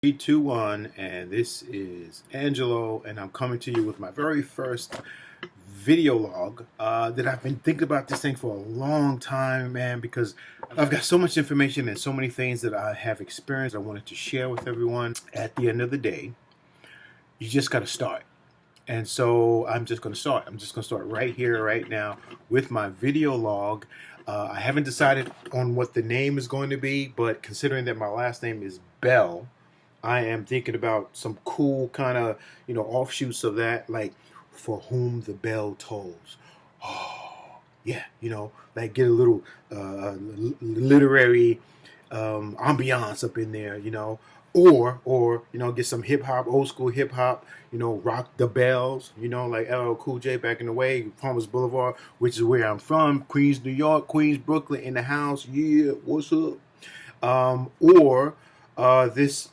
Three, two, one, and this is Angelo, and I'm coming to you with my very first video log that I've been thinking about this thing for a long time, man, because I've got so much information and so many things that I have experienced I wanted to share with everyone. At the end of the day, you just got to start. And so I'm just going to start. I'm just going to start right here, right now, with my video log. I haven't decided on what the name is going to be, but considering that my last name is Bell, I am thinking about some cool kind of, offshoots of that, like For Whom the Bell Tolls. Oh, yeah, like get a little literary ambiance up in there, or get some hip hop, old school hip hop, rock the bells, like LL Cool J back in the way, Palmer's Boulevard, which is where I'm from, Queens, New York, Queens, Brooklyn, in the house, yeah, what's up? Or this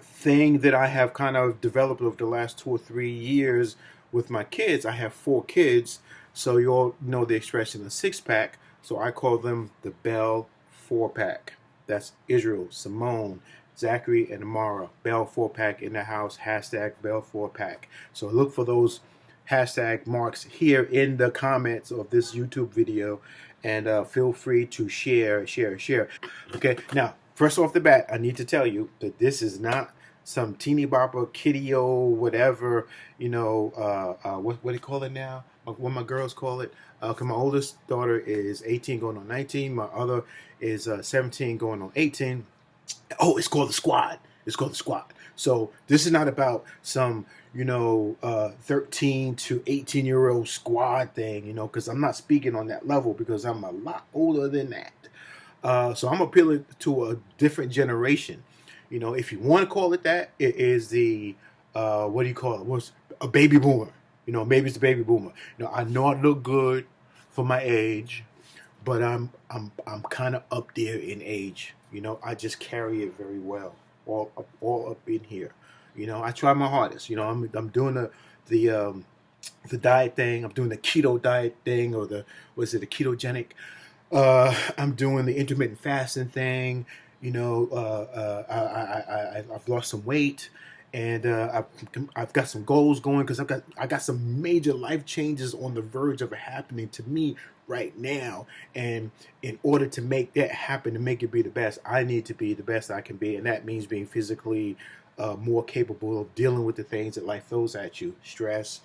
thing that I have kind of developed over the last 2 or 3 years with my kids. I have 4 kids, so you all know the expression a six-pack, so I call them the Bell 4-pack. That's Israel, Simone, Zachary, and Amara. Bell 4-pack in the house, hashtag Bell 4-pack. So look for those hashtag marks here in the comments of this YouTube video, and feel free to share. Okay, now, first off the bat, I need to tell you that this is not some teeny bopper, kiddie-o, whatever, what do you call it now? What my girls call it. Because my oldest daughter is 18 going on 19. My other is 17 going on 18. Oh, it's called The Squad. It's called The Squad. So this is not about some, 13 to 18-year-old squad thing, because I'm not speaking on that level because I'm a lot older than that. So I'm appealing to a different generation. If you want to call it that, it is the, what do you call it? What's a baby boomer? Maybe it's the baby boomer. I know I look good for my age, but I'm kind of up there in age. I just carry it very well, all up in here. I try my hardest. I'm doing the diet thing. I'm doing the keto diet thing, or the ketogenic. I'm doing the intermittent fasting thing. I've lost some weight, and I've got some goals going because I got some major life changes on the verge of happening to me right now. And in order to make that happen, to make it be the best, I need to be the best I can be, and that means being physically more capable of dealing with the things that life throws at you. Stress,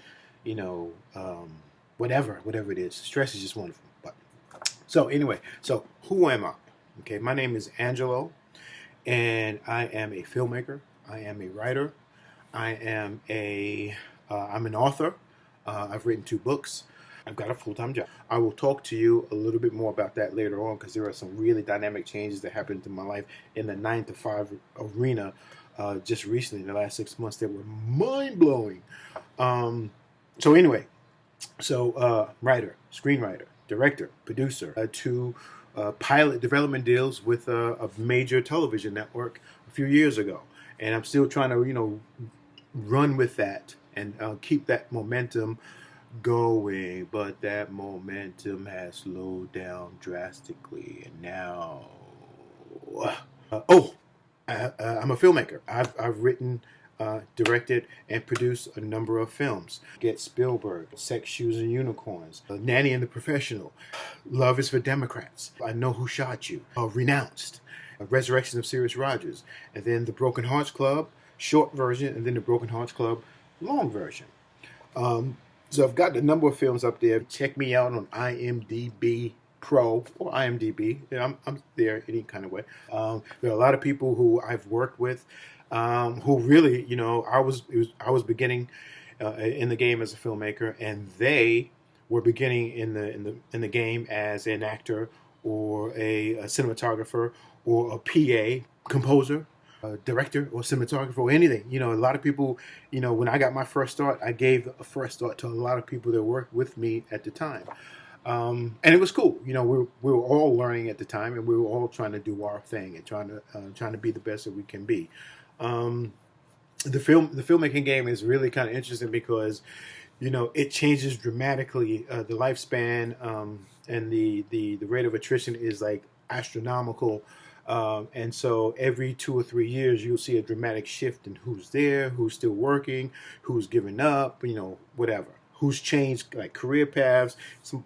whatever it is. Stress is just wonderful. But so anyway, so who am I? Okay, my name is Angelo, and I am a filmmaker. I am a writer. I'm an author. I've written 2 books. I've got a full-time job. I will talk to you a little bit more about that later on, because there are some really dynamic changes that happened in my life in the 9 to 5 arena just recently, in the last 6 months, that were mind-blowing. So anyway, writer, screenwriter, director, producer, 2 pilot development deals with a major television network a few years ago, and I'm still trying to run with that and keep that momentum going, but that momentum has slowed down drastically, and now I'm a filmmaker. I've written, directed, and produced a number of films. Get Spielberg, Sex, Shoes, and Unicorns, Nanny and the Professional, Love is for Democrats, I Know Who Shot You, Renounced, Resurrection of Sirius Rogers, and then The Broken Hearts Club, short version, and then The Broken Hearts Club, long version. So I've got a number of films up there. Check me out on IMDb Pro or IMDb. I'm there any kind of way. There are a lot of people who I've worked with, who really, I was beginning in the game as a filmmaker, and they were beginning in the game as an actor or a cinematographer or a PA, composer, director or cinematographer or anything. A lot of people, when I got my first start, I gave a first start to a lot of people that worked with me at the time. And it was cool. We were all learning at the time, and we were all trying to do our thing and trying to be the best that we can be. The filmmaking game is really kind of interesting because, it changes dramatically. The lifespan, and the rate of attrition is like astronomical. And so every 2 or 3 years, you'll see a dramatic shift in who's there, who's still working, who's given up, whatever. Who's changed like career paths.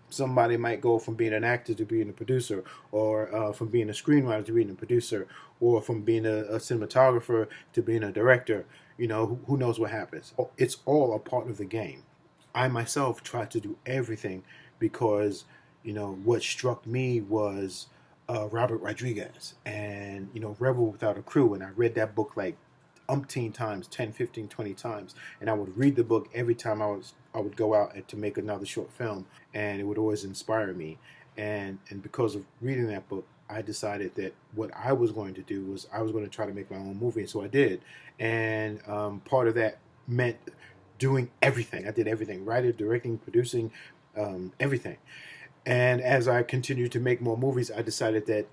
Somebody might go from being an actor to being a producer, or from being a screenwriter to being a producer, or from being a cinematographer to being a director. Who knows what happens. It's all a part of the game. I myself try to do everything because, what struck me was Robert Rodriguez and, Rebel Without a Crew. And I read that book like umpteen times, 10, 15, 20 times. And I would read the book every time I would go out and to make another short film. And it would always inspire me. And because of reading that book, I decided that what I was going to do was I was going to try to make my own movie. And so I did. And part of that meant doing everything. I did everything: writing, directing, producing, everything. And as I continued to make more movies, I decided that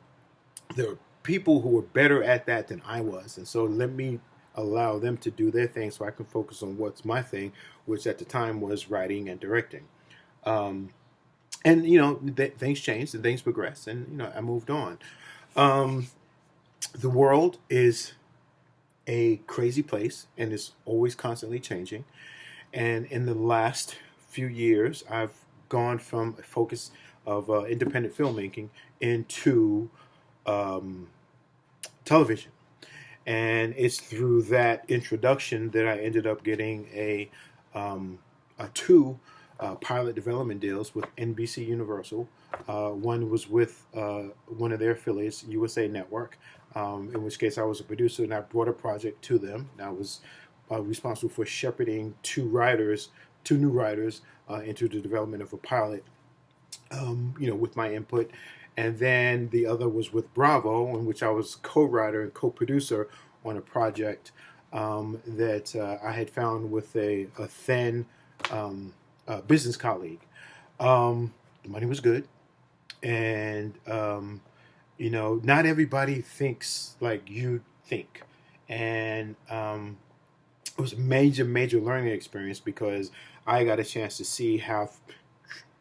there were people who were better at that than I was. And so let me allow them to do their thing so I can focus on what's my thing, which at the time was writing and directing. And, things changed and things progressed, and, I moved on. The world is a crazy place and it's always constantly changing. And in the last few years, I've gone from a focus of independent filmmaking into television. And it's through that introduction that I ended up getting two pilot development deals with NBC Universal. One was with one of their affiliates, USA Network, in which case I was a producer and I brought a project to them. And I was responsible for shepherding two new writers into the development of a pilot, with my input. And then the other was with Bravo, in which I was co-writer and co-producer on a project that I had found with a thin business colleague. The money was good, and not everybody thinks like you think, and it was a major learning experience because I got a chance to see how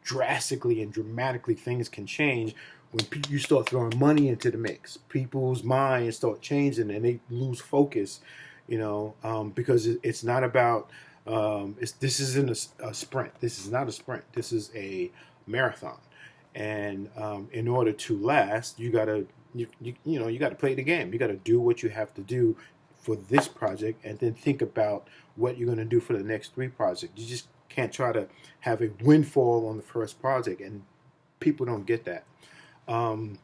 drastically and dramatically things can change when you start throwing money into the mix. People's minds start changing and they lose focus, because it's not about, this isn't a sprint. This is not a sprint. This is a marathon. And in order to last, you gotta play the game. You gotta do what you have to do for this project, and then think about what you're gonna do for the next 3 projects. You just can't try to have a windfall on the first project, and people don't get that. And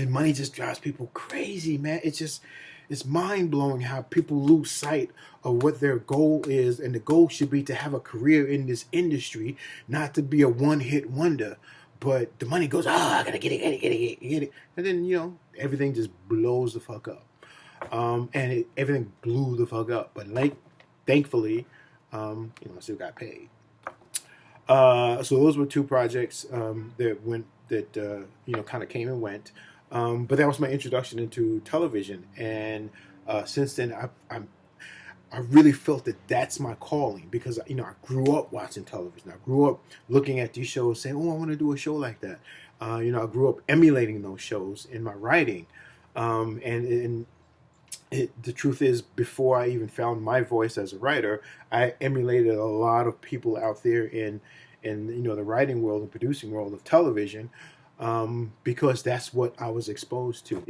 money just drives people crazy, man. It's mind-blowing how people lose sight of what their goal is, and the goal should be to have a career in this industry, not to be a one-hit wonder. But the money goes, I gotta get it. And then, everything just blows the fuck up. And everything blew the fuck up. But thankfully, I still got paid. So those were 2 projects that kind of came and went. But that was my introduction into television. And since then, I really felt that that's my calling, because I grew up watching television. I grew up looking at these shows, saying, "Oh, I want to do a show like that." I grew up emulating those shows in my writing, and the truth is, before I even found my voice as a writer, I emulated a lot of people out there in the writing world and producing world of television, because that's what I was exposed to.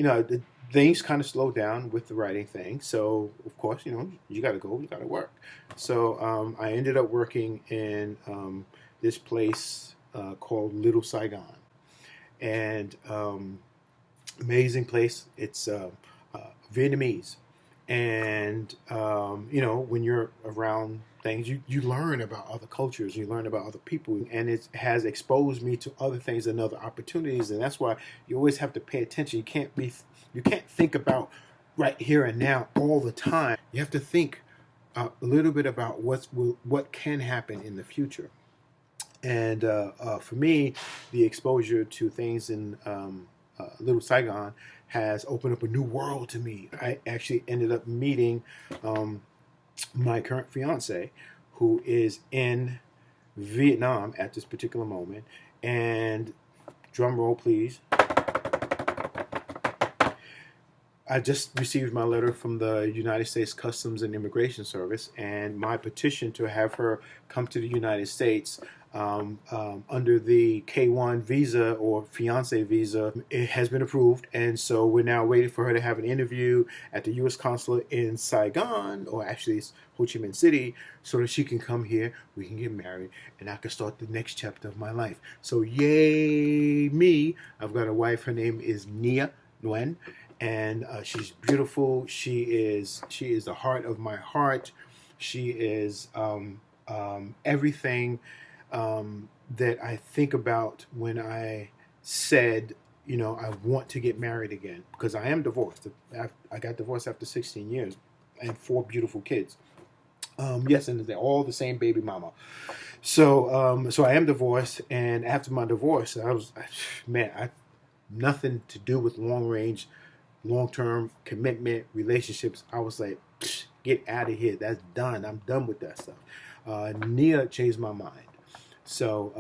Things kind of slowed down with the writing thing, so of course, you got to go, you got to work. So I ended up working in this place called Little Saigon, and amazing place. It's Vietnamese, and when you're around things, you learn about other cultures, you learn about other people, and it has exposed me to other things and other opportunities. And that's why you always have to pay attention. You can't think about right here and now all the time. You have to think a little bit about what can happen in the future. And for me, the exposure to things in Little Saigon has opened up a new world to me. I actually ended up meeting my current fiance, who is in Vietnam at this particular moment. And drum roll, please. I just received my letter from the United States Customs and Immigration Service, and my petition to have her come to the United States under the K-1 visa or fiance visa, it has been approved. And so we're now waiting for her to have an interview at the U.S. consulate in Saigon, or actually it's Ho Chi Minh City, so that she can come here, we can get married, and I can start the next chapter of my life. So yay me, I've got a wife, her name is Nia Nguyen, and she's beautiful. She is the heart of my heart. She is everything that I think about when I said, I want to get married again, because I am divorced. I got divorced after 16 years and 4 beautiful kids. Yes, and they're all the same baby mama. So I am divorced, and after my divorce, nothing to do with long-term commitment relationships. I was like, get out of here. That's done. I'm done with that stuff. Nia changed my mind. So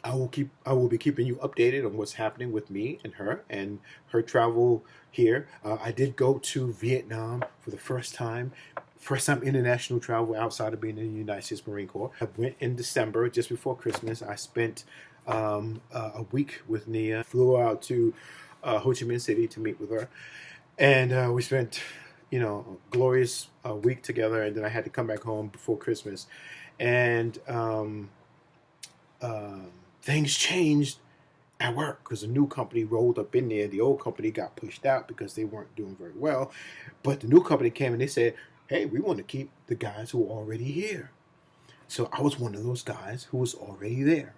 I will be keeping you updated on what's happening with me and her travel here. I did go to Vietnam for the first time international travel outside of being in the United States Marine Corps. I went in December, just before Christmas. I spent a week with Nia, flew out to Ho Chi Minh City to meet with her, and we spent a glorious week together, and then I had to come back home before Christmas, and things changed at work because a new company rolled up in there. The old company got pushed out because they weren't doing very well, but the new company came and they said, hey, we want to keep the guys who are already here. So I was one of those guys who was already there.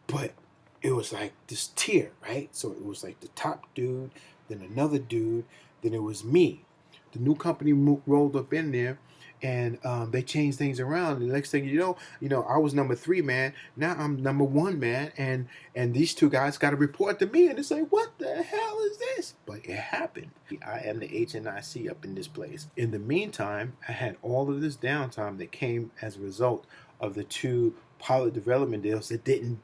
But it was like this tier, right? So it was like the top dude, then another dude, then it was me. The new company rolled up in there, and they changed things around. And the next thing you know, I was number 3 man. Now I'm number 1 man, and these 2 guys got to report to me, and they say, "What the hell is this?" But it happened. I am the HNIC up in this place. In the meantime, I had all of this downtime that came as a result of the 2 pilot development deals that didn't.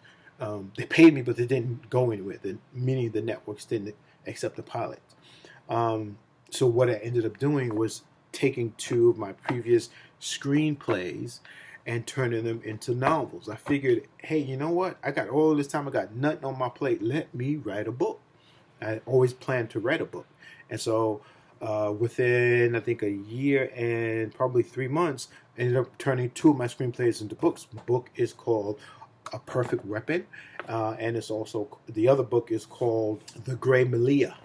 They paid me, but they didn't go anywhere. Meaning the networks didn't accept the pilots. So what I ended up doing was taking 2 of my previous screenplays and turning them into novels. I figured, hey, you know what? I got all this time. I got nothing on my plate. Let me write a book. I always planned to write a book. And so within, I think, a year and probably 3 months, I ended up turning 2 of my screenplays into books. The book is called A Perfect Weapon, and it's also, the other book is called The Gray Malia.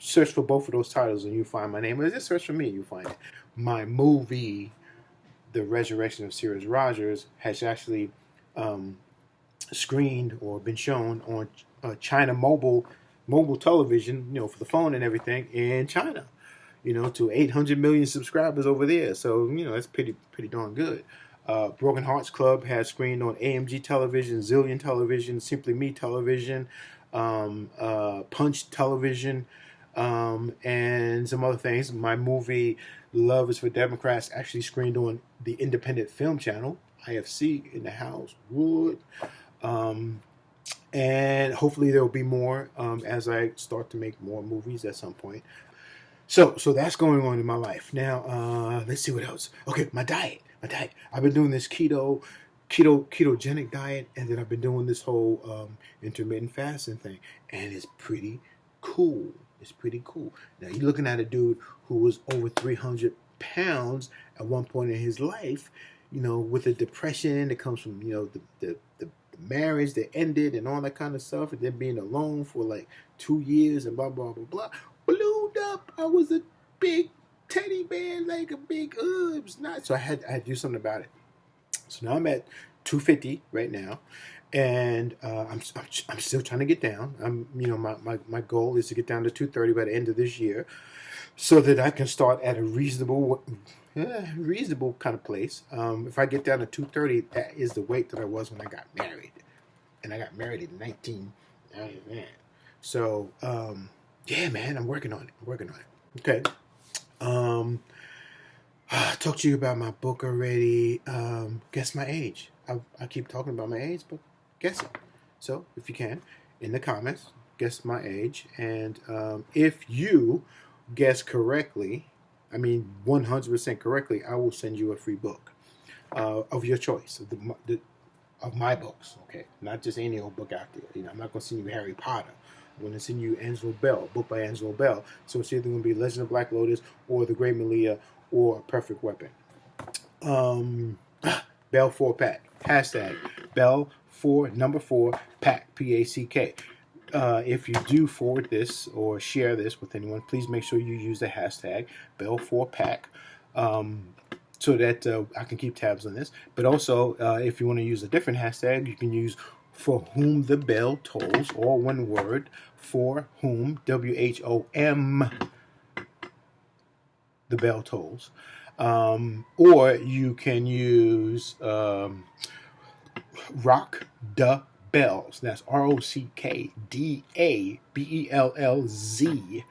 Search for both of those titles and you find my name. Or just search for me, you find it. My movie, The Resurrection of Cyrus Rogers, has actually screened or been shown on China mobile television, for the phone and everything in China, to 800 million subscribers over there. So, that's pretty darn good. Broken Hearts Club has screened on AMG Television, Zillion Television, Simply Me Television, Punch Television, and some other things. My movie Love is for Democrats actually screened on the Independent Film Channel, IFC, in the house. Wood. And hopefully there will be more as I start to make more movies at some point. So that's going on in my life. Now, let's see what else. Okay, my diet. I've been doing this ketogenic diet, and then I've been doing this whole intermittent fasting thing, and it's pretty cool. Now, you're looking at a dude who was over 300 pounds at one point in his life, with a depression that comes from, the marriage that ended and all that kind of stuff, and then being alone for like 2 years and blah, blah, blah, blah. Ballooned up. I was a big teddy bear, like a big, it was not. So I had to do something about it. So now I'm at 250 right now. And I'm still trying to get down. My goal is to get down to 230 by the end of this year, so that I can start at a reasonable kind of place. If I get down to 230, that is the weight that I was when I got married, and I got married in 19. Man. So yeah, man, I'm working on it. Okay. I talked to you about my book already. Guess my age. I keep talking about my age, but guess it. So, if you can, in the comments, guess my age. And if you guess correctly, I mean 100% correctly, I will send you a free book of your choice, of my books, okay? Not just any old book out there. You know, I'm not going to send you Harry Potter. I'm going to send you Angelo Bell, a book by Angelo Bell. So it's either going to be Legend of Black Lotus or The Great Malia or Perfect Weapon. Bell 4 Pack. Hashtag Bell 4 number 4 Pack, Pack. If you do forward this or share this with anyone, please make sure you use the hashtag Bell 4 Pack. So that I can keep tabs on this. But also, if you want to use a different hashtag, you can use For Whom the Bell Tolls, or one word, For Whom, WHOM, the Bell Tolls. Or you can use Rock the Bells. That's ROCKDABELLZ.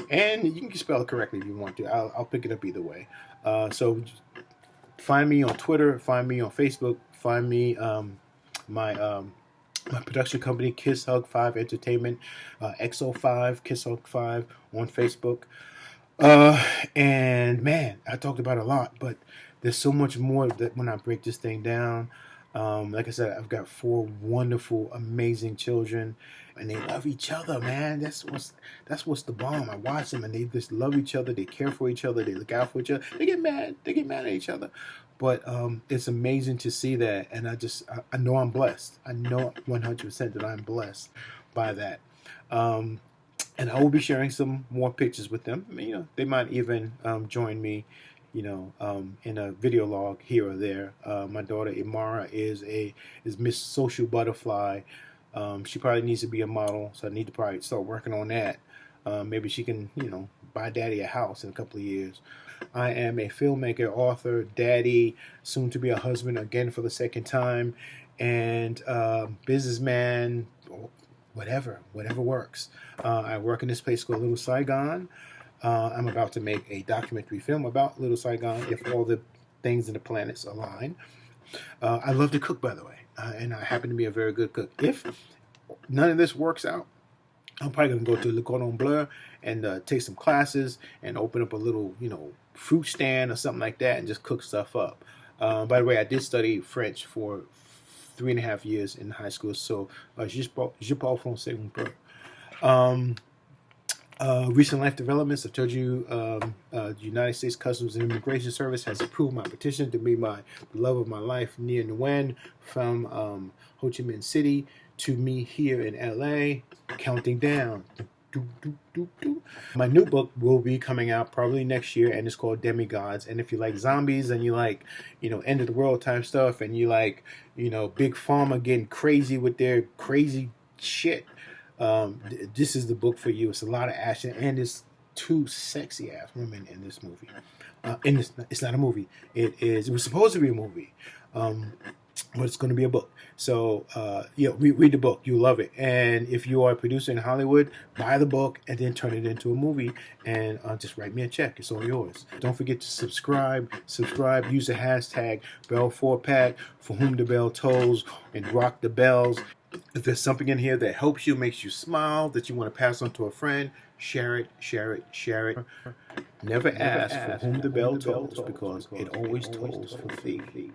And you can spell it correctly if you want to. I'll pick it up either way. So find me on Twitter, find me on Facebook, find me my production company, Kiss Hug 5 Entertainment, XO5, Kiss Hug 5 on Facebook. And man, I talked about a lot, but there's so much more that when I break this thing down. Like I said, I've got 4 wonderful, amazing children, and they love each other, man. That's what's the bomb. I watch them, and they just love each other. They care for each other. They look out for each other. They get mad at each other, but it's amazing to see that. And I know I'm blessed. I know 100% that I'm blessed by that. And I will be sharing some more pictures with them. I mean, you know, they might even join me, you know, in a video log here or there. My daughter Imara is Miss Social Butterfly. She probably needs to be a model, so I need to probably start working on that. Maybe she can, you know, buy Daddy a house in a couple of years. I am a filmmaker, author, daddy, soon to be a husband again for the second time, and businessman. Whatever works. I work in this place called Little Saigon. I'm about to make a documentary film about Little Saigon if all the things in the planets align. I love to cook, by the way, and I happen to be a very good cook. If none of this works out, I'm probably going to go to Le Cordon Bleu and take some classes and open up a little, you know, fruit stand or something like that and just cook stuff up. By the way, I did study French for 3.5 years in high school, so je parle français un peu. Recent life developments. I told you the United States Customs and Immigration Service has approved my petition to be the love of my life, Nia Nguyen, from Ho Chi Minh City to me here in LA, counting down. My new book will be coming out probably next year, and it's called Demigods. And if you like zombies and you like, you know, end of the world type stuff, and you like, you know, Big Pharma getting crazy with their crazy shit, this is the book for you. It's a lot of action, and it's 2 sexy ass women in this movie. It's not a movie. It was supposed to be a movie. But it's going to be a book. So, read the book. You'll love it. And if you are a producer in Hollywood, buy the book and then turn it into a movie. And just write me a check. It's all yours. Don't forget to subscribe. Use the hashtag Bell4Pack, For Whom the Bell Tolls, and rock the bells. If there's something in here that helps you, makes you smile, that you want to pass on to a friend, share it. Never ask for whom the bell tolls, because it always tolls for thee.